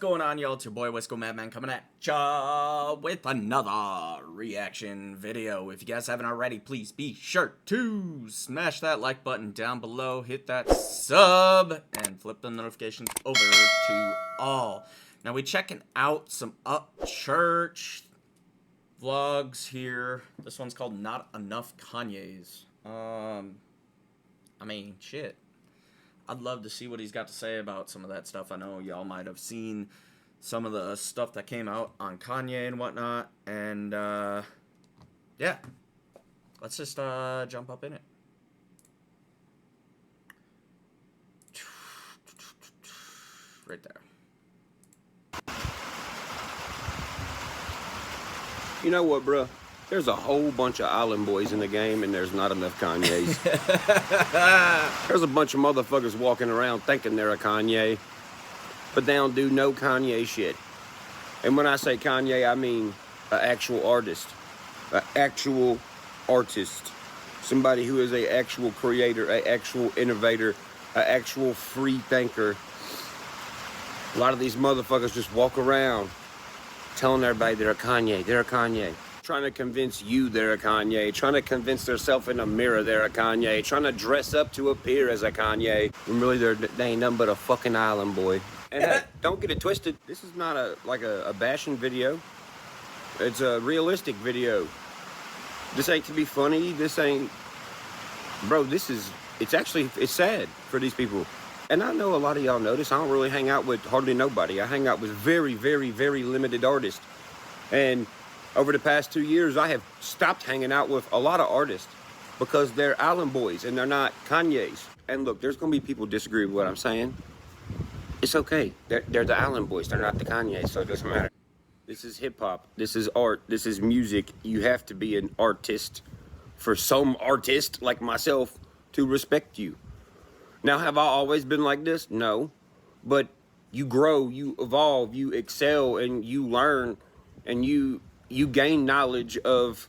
going on, y'all? It's your boy Wisco Madman coming at ya with another reaction video. If you guys haven't already, please be sure to smash that like button down below, hit that sub, and flip the notifications over to all. Now we checking out some Upchurch vlogs here. This one's called Not Enough Kanyes. I mean, shit. I'd love to see what he's got to say about some of that stuff. I know y'all might have seen some of the stuff that came out on Kanye and whatnot. And, yeah. Let's just, jump up in it. Right there. You know what, bruh? There's a whole bunch of island boys in the game, and there's not enough Kanyes. There's a bunch of motherfuckers walking around thinking they're a Kanye, but they don't do no Kanye shit. And when I say Kanye, I mean an actual artist. An actual artist. Somebody who is an actual creator, an actual innovator, an actual free thinker. A lot of these motherfuckers just walk around telling everybody they're a Kanye, they're a Kanye. Trying to convince you they're a Kanye, trying to convince themselves in a mirror they're a Kanye, trying to dress up to appear as a Kanye, when really they ain't nothing but a fucking island boy. And hey, don't get it twisted, this is not a bashing video. It's a realistic video. This ain't to be funny, this ain't, bro, it's sad for these people. And I know a lot of y'all notice I don't really hang out with hardly nobody. I hang out with very, very, very limited artists. And over the past 2 years, I have stopped hanging out with a lot of artists because they're island boys and they're not Kanyes. And look, there's gonna be people disagree with what I'm saying. It's okay. They're the island boys. They're not the Kanyes, so it doesn't matter. This is hip hop. This is art. This is music. You have to be an artist for some artist like myself to respect you. Now, have I always been like this? No. But you grow, you evolve, you excel, and you learn, and you gain knowledge of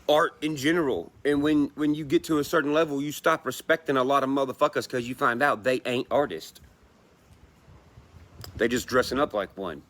art in general. And when you get to a certain level, you stop respecting a lot of motherfuckers because you find out they ain't artists. They just dressing up like one.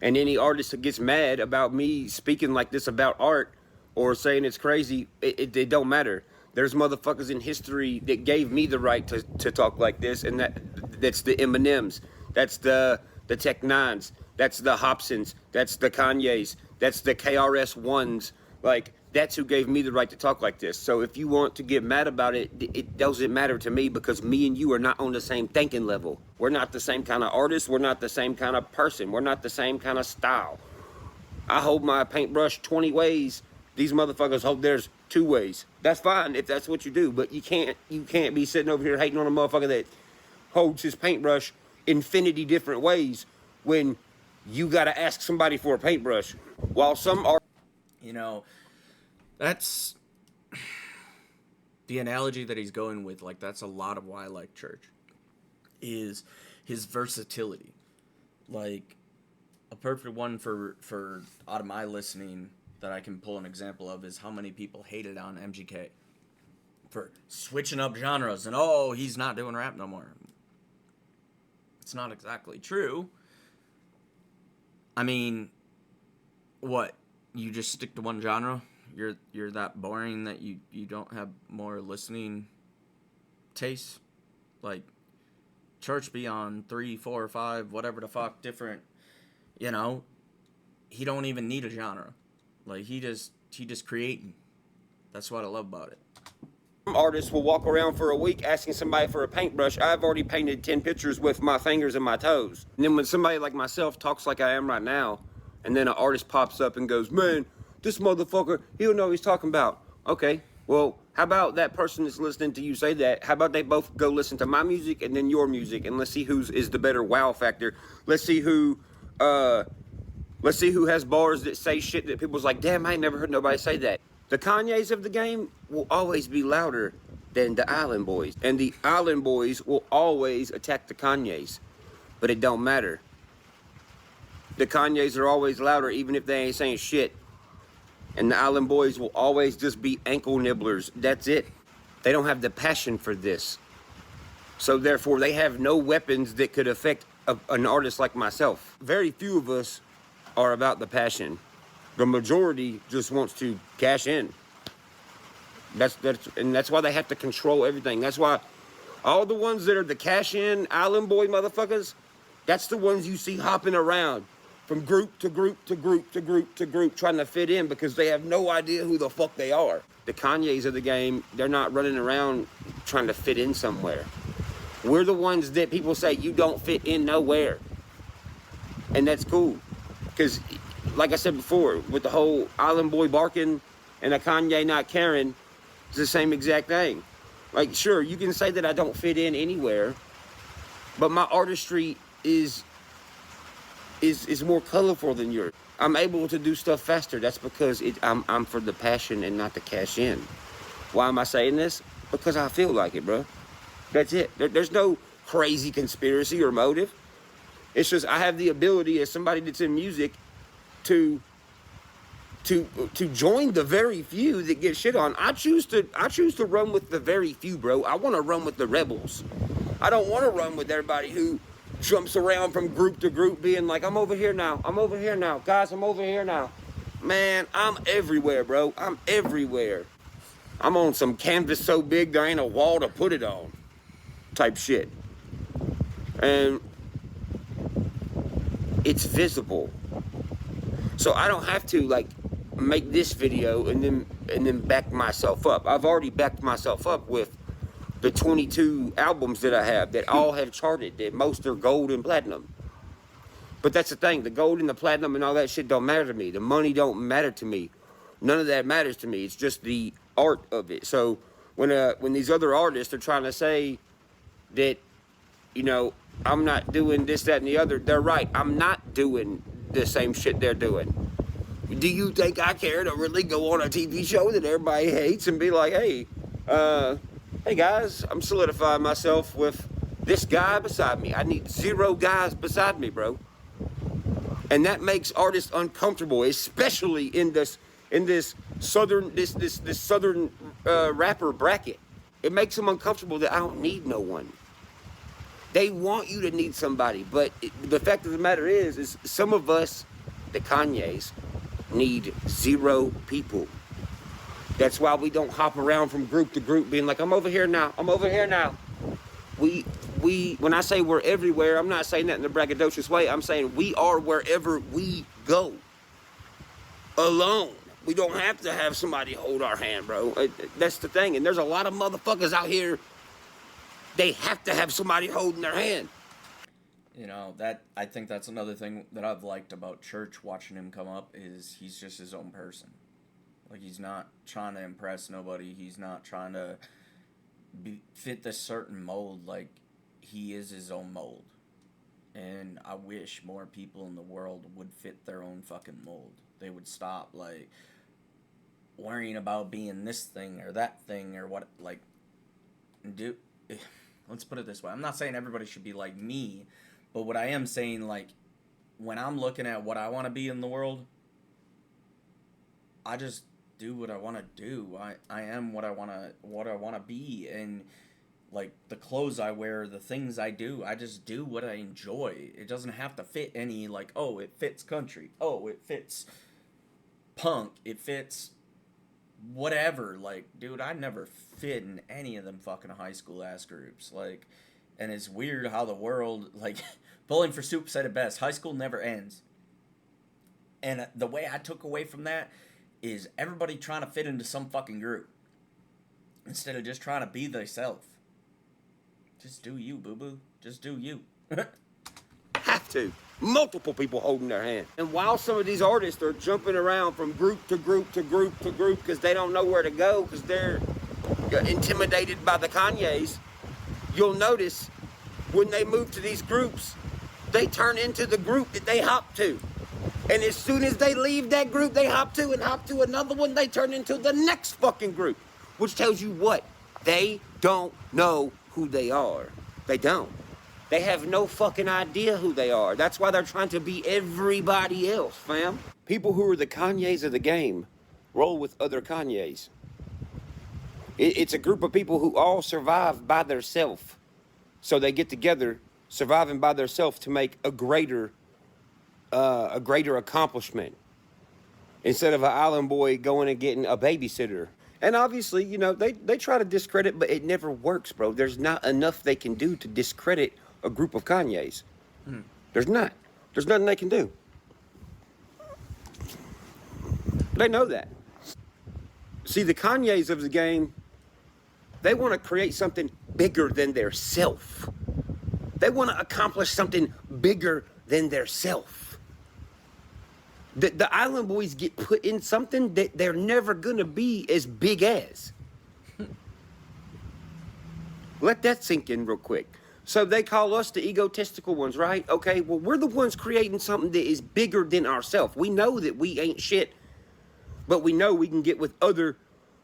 And any artist that gets mad about me speaking like this about art or saying it's crazy, it don't matter. There's motherfuckers in history that gave me the right to talk like this, and that's the Eminems, that's the Tech Nines, that's the Hobsons, that's the Kanyes, that's the KRS-Ones. Like, that's who gave me the right to talk like this. So if you want to get mad about it, it doesn't matter to me because me and you are not on the same thinking level. We're not the same kind of artist. We're not the same kind of person. We're not the same kind of style. I hold my paintbrush 20 ways. These motherfuckers hold theirs 2 ways. That's fine if that's what you do, but you can't be sitting over here hating on a motherfucker that holds his paintbrush infinity different ways when you gotta ask somebody for a paintbrush. While some are, you know, that's the analogy that he's going with. Like, that's a lot of why I like church, is his versatility. Like, a perfect one for out of my listening that I can pull an example of is how many people hated on MGK for switching up genres and, oh, he's not doing rap no more. It's not exactly true. I mean, what? You just stick to one genre? You're that boring that you don't have more listening tastes? Like, Church be on 3, 4, 5, whatever the fuck different, you know? He don't even need a genre. Like, he just creating. That's what I love about it. some artists will walk around for a week asking somebody for a paintbrush. I've already painted 10 pictures with my fingers and my toes. And then when somebody like myself talks like I am right now, and then an artist pops up and goes, man, this motherfucker, he'll know what he's talking about. Okay, well, how about that person that's listening to you say that? How about they both go listen to my music and then your music, and let's see whose is the better wow factor. Let's see who has bars that say shit that people's like, damn, I ain't never heard nobody say that. The Kanyes of the game will always be louder than the Island Boys. And the Island Boys will always attack the Kanyes. But it don't matter. The Kanyes are always louder even if they ain't saying shit. And the Island Boys will always just be ankle nibblers. That's it. They don't have the passion for this. So therefore, they have no weapons that could affect an artist like myself. Very few of us are about the passion. The majority just wants to cash in. That's why they have to control everything. That's why all the ones that are the cash in island boy motherfuckers, that's the ones you see hopping around from group to group to group to group to group trying to fit in because they have no idea who the fuck they are. The Kanyes of the game, they're not running around trying to fit in somewhere. We're the ones that people say you don't fit in nowhere. And that's cool. Because, like I said before, with the whole island boy barking and a Kanye not caring, it's the same exact thing. Like, sure, you can say that I don't fit in anywhere, but my artistry is more colorful than yours. I'm able to do stuff faster. That's because I'm for the passion and not the cash in. Why am I saying this? Because I feel like it, bro. That's it. There's no crazy conspiracy or motive. It's just I have the ability as somebody that's in music to join the very few that get shit on. I choose to run with the very few, bro. I want to run with the rebels. I don't want to run with everybody who jumps around from group to group being like, I'm over here now. I'm over here now. Guys, I'm over here now. Man, I'm everywhere, bro. I'm everywhere. I'm on some canvas so big there ain't a wall to put it on type shit. And it's visible. So I don't have to like make this video and then back myself up. I've already backed myself up with the 22 albums that I have that all have charted, that most are gold and platinum. But that's the thing, the gold and the platinum and all that shit don't matter to me. The money don't matter to me. None of that matters to me. It's just the art of it. So when these other artists are trying to say that, you know, I'm not doing this, that, and the other, they're right. I'm not doing the same shit they're doing. Do you think I care to really go on a TV show that everybody hates and be like, hey, hey guys, I'm solidifying myself with this guy beside me. I need 0 guys beside me, bro. And that makes artists uncomfortable, especially in this southern rapper bracket. It makes them uncomfortable that I don't need no one. They want you to need somebody, but the fact of the matter is some of us, the Kanyes, need 0 people. That's why we don't hop around from group to group being like, I'm over here now, I'm over here now. When I say we're everywhere, I'm not saying that in a braggadocious way. I'm saying we are wherever we go. Alone. We don't have to have somebody hold our hand, bro. That's the thing. And there's a lot of motherfuckers out here, they have to have somebody holding their hand. You know, I think that's another thing that I've liked about Church, watching him come up, is he's just his own person. Like, he's not trying to impress nobody. He's not trying to fit this certain mold. Like, he is his own mold. And I wish more people in the world would fit their own fucking mold. They would stop, like, worrying about being this thing or that thing or what, like, let's put it this way. I'm not saying everybody should be like me, but what I am saying, like, when I'm looking at what I want to be in the world, I just do what I want to do. I am what I want to be, and like the clothes I wear, the things I do, I just do what I enjoy. It doesn't have to fit any, like, oh, it fits country. Oh, it fits punk. It fits whatever. Like, dude, I never fit in any of them fucking high school ass groups. Like, and it's weird how the world, like, Bowling for Soup said it best. High school never ends. And the way I took away from that is everybody trying to fit into some fucking group instead of just trying to be themselves. Just do you, boo-boo. Just do you. Have to. Multiple people holding their hand. And while some of these artists are jumping around from group to group to group to group because they don't know where to go because they're intimidated by the Kanyes, you'll notice when they move to these groups, they turn into the group that they hop to. And as soon as they leave that group they hop to and hop to another one, they turn into the next fucking group. Which tells you what? They don't know who they are. They don't. They have no fucking idea who they are. That's why they're trying to be everybody else, fam. People who are the Kanyes of the game roll with other Kanyes. It's a group of people who all survive by themselves. So they get together surviving by themselves to make a greater accomplishment instead of an island boy going and getting a babysitter. And obviously, you know, they try to discredit, but it never works, bro. There's not enough they can do to discredit a group of Kanyes. There's not. There's nothing they can do. They know that. See, the Kanyes of the game, they want to create something bigger than their self. They want to accomplish something bigger than their self. The Island Boys get put in something that they're never going to be as big as. Let that sink in real quick. So they call us the egotistical ones, right? Okay, well, we're the ones creating something that is bigger than ourselves. We know that we ain't shit, but we know we can get with other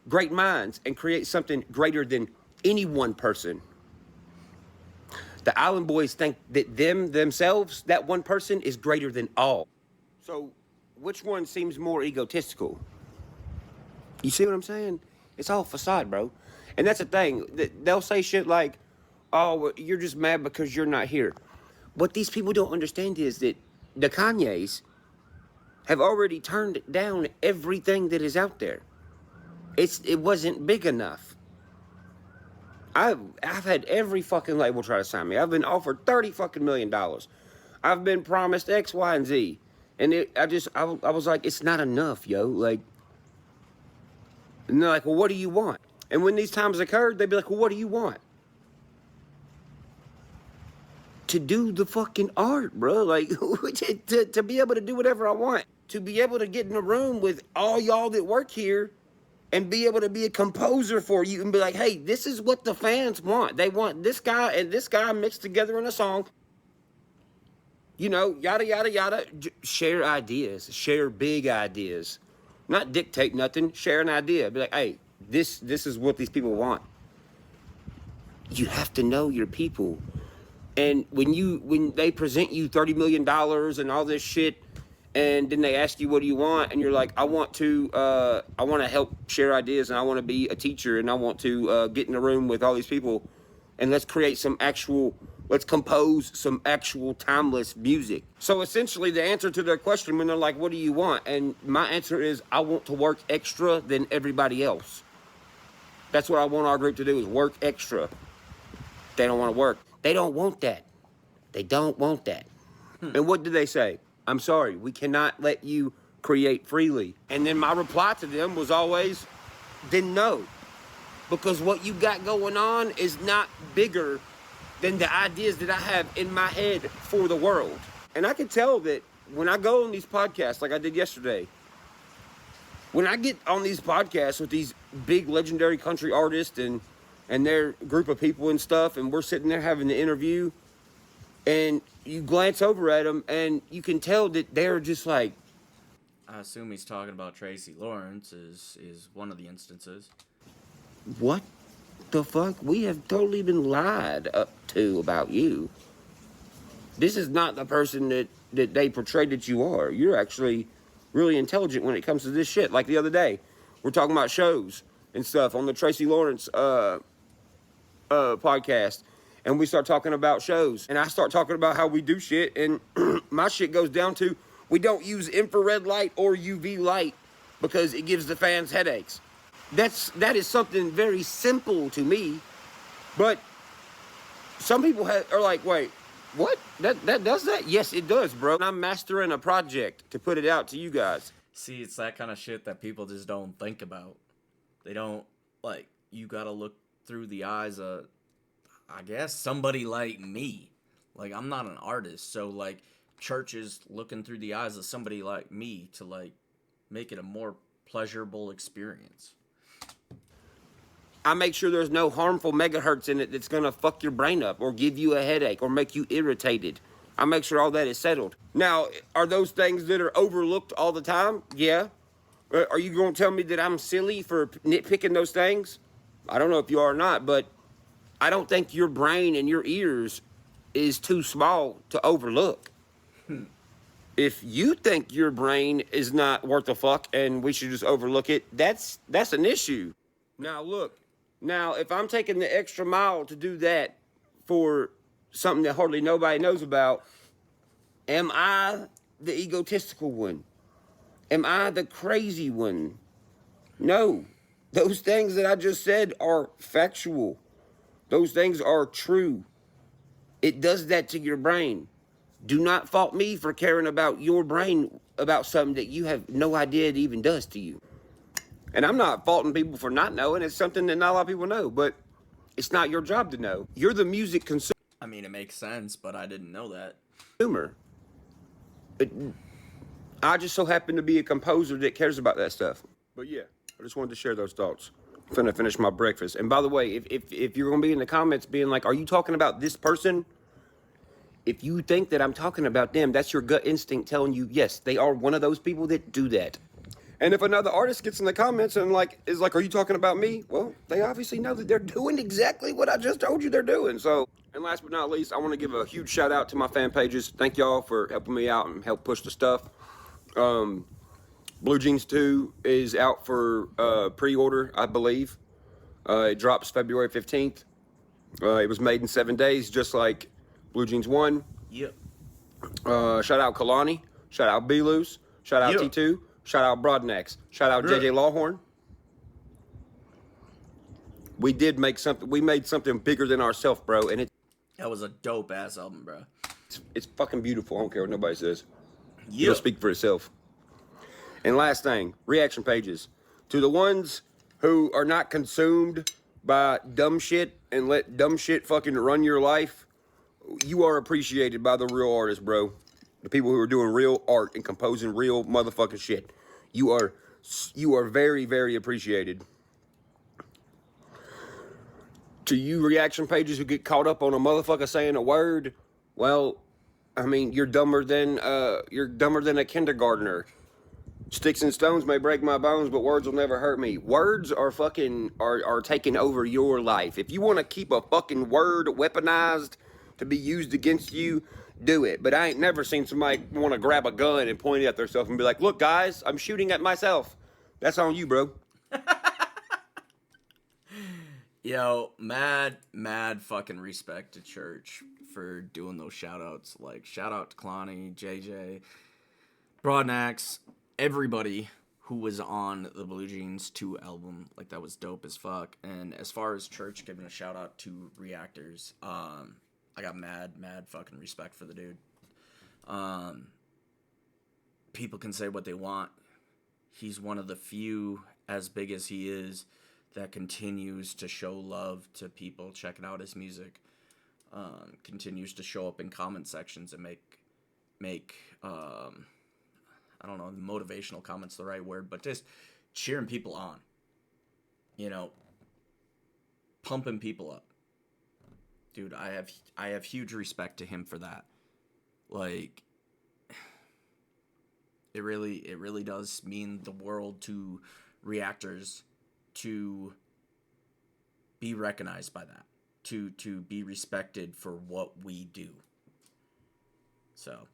great minds and create something greater than any one person. The Island Boys think that themselves, that one person, is greater than all. So which one seems more egotistical? You see what I'm saying? It's all facade, bro. And that's the thing. They'll say shit like, oh, well, you're just mad because you're not here. What these people don't understand is that the Kanyes have already turned down everything that is out there. It wasn't big enough. I've had every fucking label try to sign me. I've been offered $30 fucking million. I've been promised X, Y, and Z. And I was like, it's not enough, yo. Like, and they're like, well, what do you want? And when these times occurred, they'd be like, well, what do you want? To do the fucking art, bro. Like, to be able to do whatever I want. To be able to get in a room with all y'all that work here and be able to be a composer for you and be like, hey, this is what the fans want. They want this guy and this guy mixed together in a song. You know, yada, yada, yada. Share ideas. Share big ideas. Not dictate nothing. Share an idea. Be like, hey, this is what these people want. You have to know your people. And when they present you $30 million and all this shit, and then they ask you, what do you want? And you're like, I want to help share ideas, and I want to be a teacher, and I want to get in a room with all these people, and let's compose some actual timeless music. So essentially the answer to their question when they're like, what do you want? And my answer is, I want to work extra than everybody else. That's what I want our group to do, is work extra. They don't want to work. They don't want that. They don't want that. And what do they say? I'm sorry, we cannot let you create freely. And then my reply to them was always, then no. Because what you got going on is not bigger than the ideas that I have in my head for the world. And I can tell that when I go on these podcasts like I did yesterday, when I get on these podcasts with these big legendary country artists and their group of people and stuff, and we're sitting there having the interview, and you glance over at them, and you can tell that they're just like... I assume he's talking about Tracy Lawrence is one of the instances. What the fuck? We have totally been lied up to about you. This is not the person that they portrayed that you are. You're actually really intelligent when it comes to this shit. Like the other day, we're talking about shows and stuff on the Tracy Lawrence podcast. And we start talking about shows. And I start talking about how we do shit. And my shit goes down to, we don't use infrared light or UV light because it gives the fans headaches. That is something very simple to me. But some people are like, wait, what? That does that? Yes, it does, bro. I'm mastering a project to put it out to you guys. See, it's that kind of shit that people just don't think about. They don't, like, you gotta look through the eyes of, I guess, somebody like me. Like, I'm not an artist, so, like, church is looking through the eyes of somebody like me to, like, make it a more pleasurable experience. I make sure there's no harmful megahertz in it that's gonna fuck your brain up or give you a headache or make you irritated. I make sure all that is settled. Now, are those things that are overlooked all the time? Yeah. Are you gonna tell me that I'm silly for nitpicking those things? I don't know if you are or not, but I don't think your brain and your ears is too small to overlook. If you think your brain is not worth a fuck and we should just overlook it, that's an issue. Now look, if I'm taking the extra mile to do that for something that hardly nobody knows about. Am I the egotistical one? Am I the crazy one? No. Those things that I just said are factual. Those things are true. It does that to your brain. Do not fault me for caring about your brain about something that you have no idea it even does to you. And I'm not faulting people for not knowing. It's something that not a lot of people know, but it's not your job to know. You're the music consumer. I mean, it makes sense, but I didn't know that. I just so happen to be a composer that cares about that stuff. But yeah, I just wanted to share those thoughts. I'm finna finish my breakfast. And by the way, if you're gonna be in the comments being like, are you talking about this person? If you think that I'm talking about them, that's your gut instinct telling you, yes, they are one of those people that do that. And if another artist gets in the comments and is like, are you talking about me? Well, they obviously know that they're doing exactly what I just told you they're doing. So, and last but not least, I want to give a huge shout out to my fan pages. Thank y'all for helping me out and help push the stuff. Blue Jeans 2 is out for pre-order, I believe. It drops February 15th. It was made in 7 days, just like Blue Jeans 1. Yep. Shout out Kalani. Shout out B-Loose. Shout out T2. Shout out Broadnax. Shout out JJ Lawhorn. We made something bigger than ourselves, bro, and That was a dope ass album, bro. it's fucking beautiful. I don't care what nobody says. Yeah. It'll speak for itself. And last thing, reaction pages. To the ones who are not consumed by dumb shit and let dumb shit fucking run your life, you are appreciated by the real artists, bro. The people who are doing real art and composing real motherfucking shit. You are very, very appreciated. To you reaction pages who get caught up on a motherfucker saying a word, well, I mean, you're dumber than a kindergartner. Sticks and stones may break my bones, but words will never hurt me. Words are taking over your life. If you want to keep a fucking word weaponized to be used against you, do it. But I ain't never seen somebody want to grab a gun and point it at themselves and be like, look, guys, I'm shooting at myself. That's on you, bro. Yo, mad fucking respect to Church for doing those shout-outs. Like, shout-out to Kalani, JJ, Broadnax, everybody who was on the Blue Jeans 2 album. Like, that was dope as fuck. And as far as Church giving a shout-out to reactors, I got mad fucking respect for the dude. People can say what they want. He's one of the few, as big as he is, that continues to show love to people checking out his music. Continues to show up in comment sections and make I don't know, motivational comments the right word, but just cheering people on. You know, pumping people up. Dude, I have huge respect to him for that. Like, it really does mean the world to reactors to be recognized by that, to be respected for what we do. So,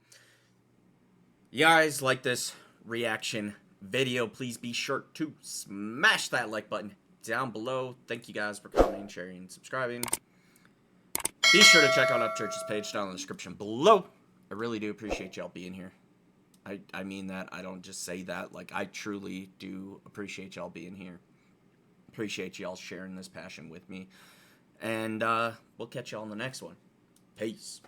you guys like this reaction video, please be sure to smash that like button down below. Thank you guys for commenting, sharing, and subscribing. Be sure to check out Upchurch's page down in the description below. I really do appreciate y'all being here. I mean that. I don't just say that. Like, I truly do appreciate y'all being here. Appreciate y'all sharing this passion with me. And we'll catch y'all on the next one. Peace.